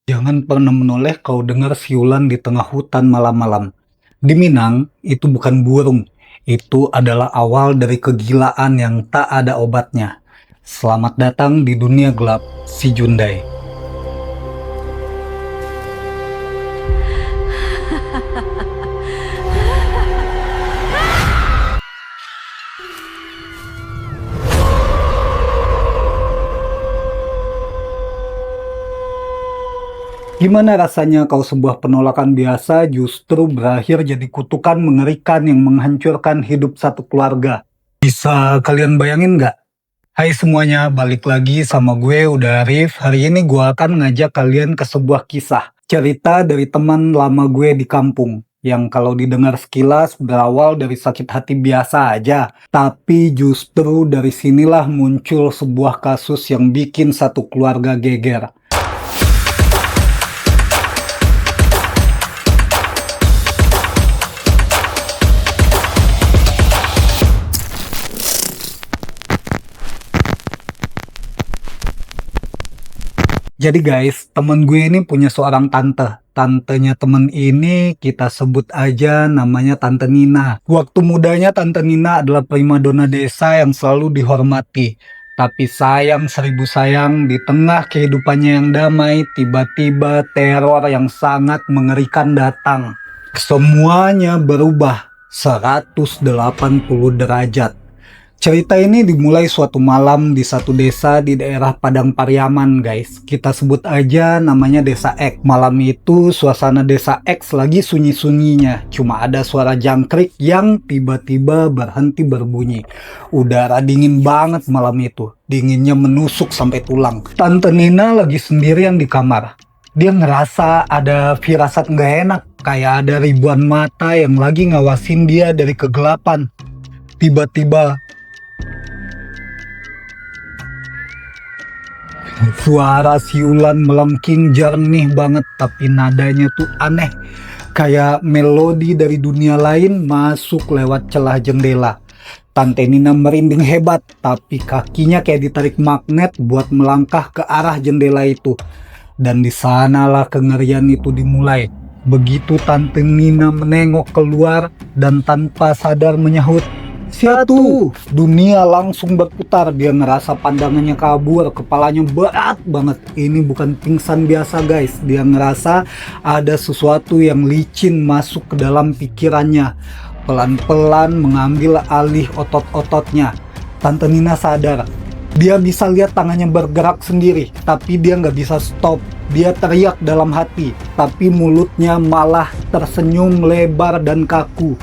Jangan pernah menoleh kau dengar siulan di tengah hutan malam-malam. Di Minang, itu bukan burung. Itu adalah awal dari kegilaan yang tak ada obatnya. Selamat datang di dunia gelap si Jundai. Gimana rasanya kau sebuah penolakan biasa justru berakhir jadi kutukan mengerikan yang menghancurkan hidup satu keluarga? Bisa kalian bayangin nggak? Hai semuanya, balik lagi sama gue udah Arif. Hari ini gue akan ngajak kalian ke sebuah kisah. Cerita dari teman lama gue di kampung. Yang kalau didengar sekilas berawal dari sakit hati biasa aja. Tapi justru dari sinilah muncul sebuah kasus yang bikin satu keluarga geger. Jadi guys, temen gue ini punya seorang tante. Tantenya temen ini kita sebut aja namanya Tante Nina. Waktu mudanya Tante Nina adalah primadona desa yang selalu dihormati. Tapi sayang seribu sayang, di tengah kehidupannya yang damai, tiba-tiba teror yang sangat mengerikan datang. Semuanya berubah 180 derajat. Cerita ini dimulai suatu malam di satu desa di daerah Padang Pariaman guys. Kita sebut aja namanya Desa X. Malam itu suasana Desa X lagi sunyi-sunyinya. Cuma ada suara jangkrik yang tiba-tiba berhenti berbunyi. Udara dingin banget malam itu. Dinginnya menusuk sampai tulang. Tante Nina lagi sendirian di kamar. Dia ngerasa ada firasat nggak enak. Kayak ada ribuan mata yang lagi ngawasin dia dari kegelapan. Tiba-tiba suara siulan melengking jernih banget, tapi nadanya tuh aneh. Kayak melodi dari dunia lain masuk lewat celah jendela. Tante Nina merinding hebat, tapi kakinya kayak ditarik magnet buat melangkah ke arah jendela itu. Dan di sanalah kengerian itu dimulai. Begitu Tante Nina menengok keluar dan tanpa sadar menyahut, "Siatu!" Dunia langsung berputar. Dia ngerasa pandangannya kabur, kepalanya berat banget. Ini bukan pingsan biasa guys. Dia ngerasa ada sesuatu yang licin masuk ke dalam pikirannya. Pelan-pelan mengambil alih otot-ototnya. Tante Nina sadar. Dia bisa lihat tangannya bergerak sendiri, tapi dia nggak bisa stop. Dia teriak dalam hati, tapi mulutnya malah tersenyum lebar dan kaku.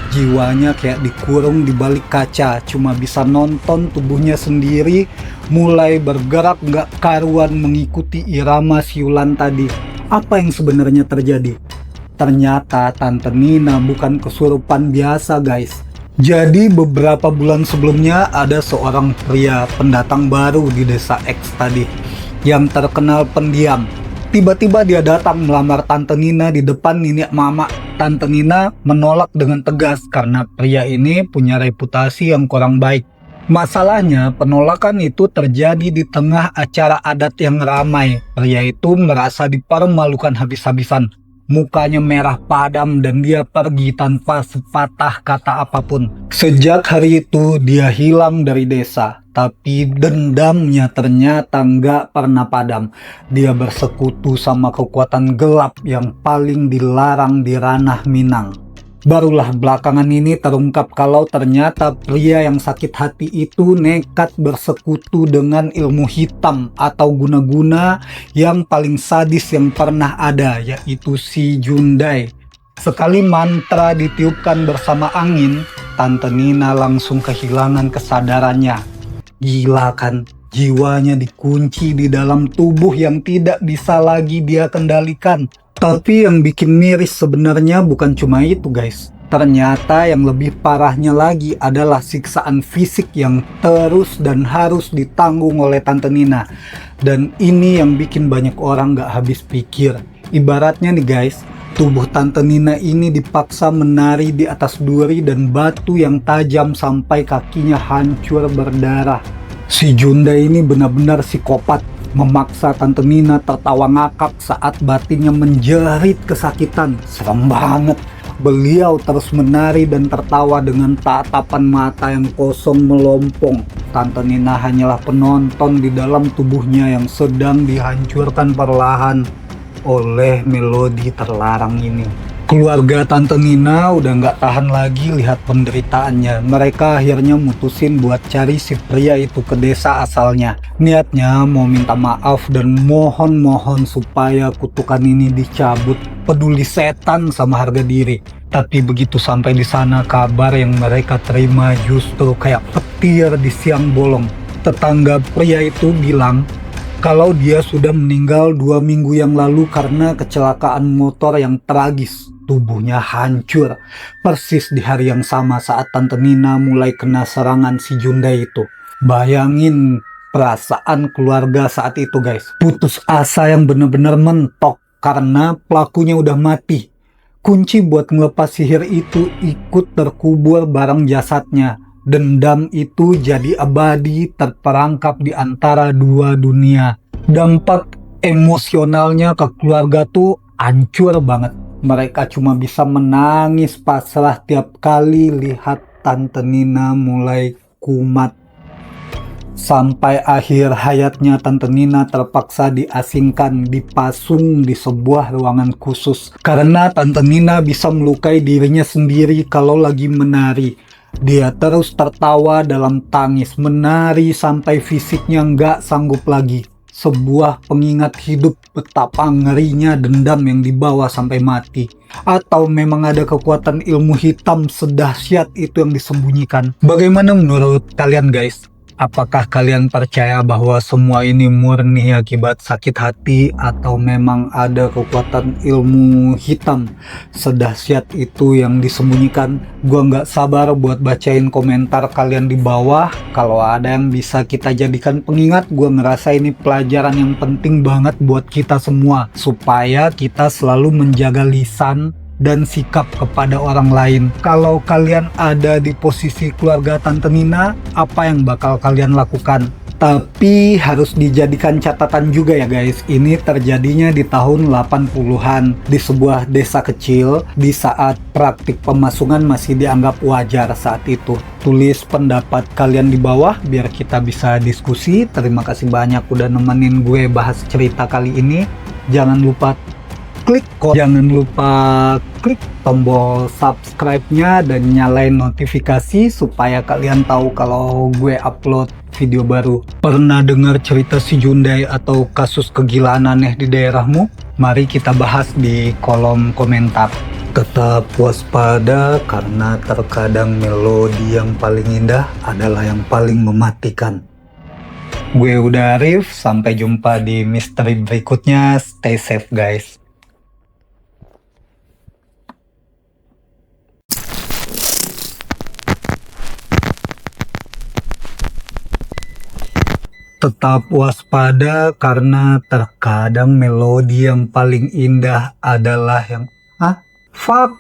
Jiwanya kayak dikurung di balik kaca, cuma bisa nonton tubuhnya sendiri mulai bergerak nggak karuan mengikuti irama siulan tadi. Apa yang sebenarnya terjadi? Ternyata Tante Nina bukan kesurupan biasa guys. Jadi beberapa bulan sebelumnya ada seorang pria pendatang baru di desa X tadi yang terkenal pendiam. Tiba-tiba dia datang melamar Tante Nina di depan nenek mama. Tante Nina menolak dengan tegas karena pria ini punya reputasi yang kurang baik. Masalahnya penolakan itu terjadi di tengah acara adat yang ramai. Pria itu merasa dipermalukan habis-habisan. Mukanya merah padam dan dia pergi tanpa sepatah kata apapun. Sejak hari itu dia hilang dari desa. Tapi dendamnya ternyata nggak pernah padam. Dia bersekutu sama kekuatan gelap yang paling dilarang di ranah Minang. Barulah belakangan ini terungkap kalau ternyata pria yang sakit hati itu nekat bersekutu dengan ilmu hitam atau guna-guna yang paling sadis yang pernah ada, yaitu si Jundai. Sekali mantra ditiupkan bersama angin, Tante Nina langsung kehilangan kesadarannya. Gila kan, jiwanya dikunci di dalam tubuh yang tidak bisa lagi dia kendalikan. Tapi yang bikin miris sebenarnya bukan cuma itu guys. Ternyata yang lebih parahnya lagi adalah siksaan fisik yang terus dan harus ditanggung oleh Tante Nina. Dan ini yang bikin banyak orang gak habis pikir. Ibaratnya nih guys, Tubuh Tante Nina ini dipaksa menari di atas duri dan batu yang tajam sampai kakinya hancur berdarah. Si Junda ini benar-benar psikopat, memaksa Tante Nina tertawa ngakak saat batinnya menjerit kesakitan. Serem banget. Beliau terus menari dan tertawa dengan tatapan mata yang kosong melompong. Tante Nina hanyalah penonton di dalam tubuhnya yang sedang dihancurkan perlahan oleh melodi terlarang ini. Keluarga Tante Nina udah nggak tahan lagi lihat penderitaannya. Mereka akhirnya mutusin buat cari si pria itu ke desa asalnya. Niatnya mau minta maaf dan mohon supaya kutukan ini dicabut. Peduli setan sama harga diri. Tapi begitu sampai di sana, kabar yang mereka terima justru kayak petir di siang bolong. Tetangga pria itu bilang kalau dia sudah meninggal 2 minggu yang lalu karena kecelakaan motor yang tragis. Tubuhnya hancur, persis di hari yang sama saat Tante Nina mulai kena serangan si Junda itu. Bayangin perasaan keluarga saat itu guys. Putus asa yang bener-bener mentok karena pelakunya udah mati. Kunci buat ngelepas sihir itu ikut terkubur bareng jasadnya. Dendam itu jadi abadi terperangkap di antara dua dunia. Dampak emosionalnya ke keluarga tuh hancur banget. Mereka cuma bisa menangis pasrah tiap kali lihat Tante Nina mulai kumat. Sampai akhir hayatnya Tante Nina terpaksa diasingkan, dipasung di sebuah ruangan khusus. Karena Tante Nina bisa melukai dirinya sendiri kalau lagi menari. Dia terus tertawa dalam tangis, menari sampai fisiknya nggak sanggup lagi. Sebuah pengingat hidup betapa ngerinya dendam yang dibawa sampai mati. Atau memang ada kekuatan ilmu hitam sedahsyat itu yang disembunyikan. Bagaimana menurut kalian guys? Apakah kalian percaya bahwa semua ini murni akibat sakit hati atau memang ada kekuatan ilmu hitam sedahsyat itu yang disembunyikan? Gua nggak sabar buat bacain komentar kalian di bawah. Kalau ada yang bisa kita jadikan pengingat, gua ngerasa ini pelajaran yang penting banget buat kita semua. Supaya kita selalu menjaga lisan dan sikap kepada orang lain. Kalau kalian ada di posisi keluarga Tante Nina, apa yang bakal kalian lakukan? Tapi harus dijadikan catatan juga ya guys, ini terjadinya di tahun 80-an di sebuah desa kecil di saat praktik pemasungan masih dianggap wajar saat itu. Tulis pendapat kalian di bawah biar kita bisa diskusi. Terima kasih banyak udah nemenin gue bahas cerita kali ini. Jangan lupa klik tombol subscribe-nya dan nyalain notifikasi supaya kalian tahu kalau gue upload video baru. Pernah dengar cerita si Jundai atau kasus kegilaan aneh di daerahmu? Mari kita bahas di kolom komentar. Tetap waspada karena terkadang melodi yang paling indah adalah yang paling mematikan. Gue udah Arif, sampai jumpa di misteri berikutnya. Stay safe guys. Tetap waspada karena terkadang melodi yang paling indah adalah yang fuck